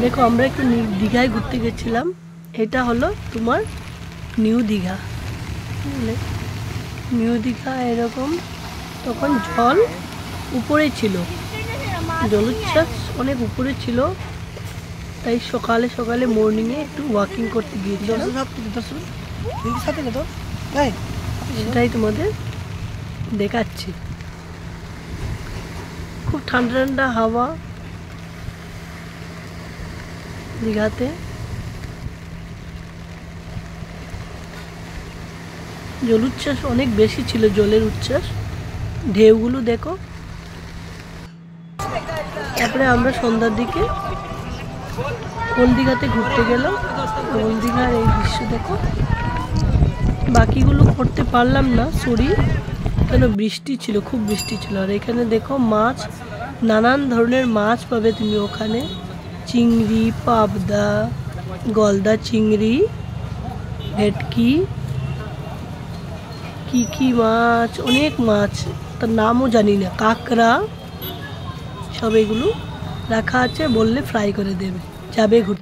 দেখো আমরা একটু দীঘায় ঘুরতে গেছিলাম। এটা হলো তোমার নিউ দীঘা। নিউ দীঘা এরকম তখন জল উপরে ছিল, জলোচ্ছ্বাস অনেক উপরে ছিল, তাই সকালে সকালে মর্নিংয়ে একটু ওয়াকিং করতে গিয়েছিলাম। সেটাই তোমাদের দেখাচ্ছি। খুব ঠান্ডা ঠান্ডা হাওয়া দীঘাতে। জলোচ্ছ্বাস অনেক বেশি ছিল, জলের উচ্ছ্বাস, ঢেউগুলো দেখো। তারপরে আমরা সন্ধ্যার দিকে ওল্ড দীঘাতে ঘুরতে গেলাম। ওল্ড দীঘার এই দৃশ্য দেখো। বাকিগুলো করতে পারলাম না, সরি, কেন বৃষ্টি ছিল, খুব বৃষ্টি ছিল। আর এখানে দেখো মাছ, নানান ধরনের মাছ পাবে তুমি ওখানে। চিংড়ি, পাবদা, গলদা চিংড়ি, ভেটকি, কি মাছ, অনেক মাছ, তার নামও জানি না, কাঁকড়া, সব এগুলো রাখা আছে, বললে ফ্রাই করে দেবে। যাবে ঘুরতে।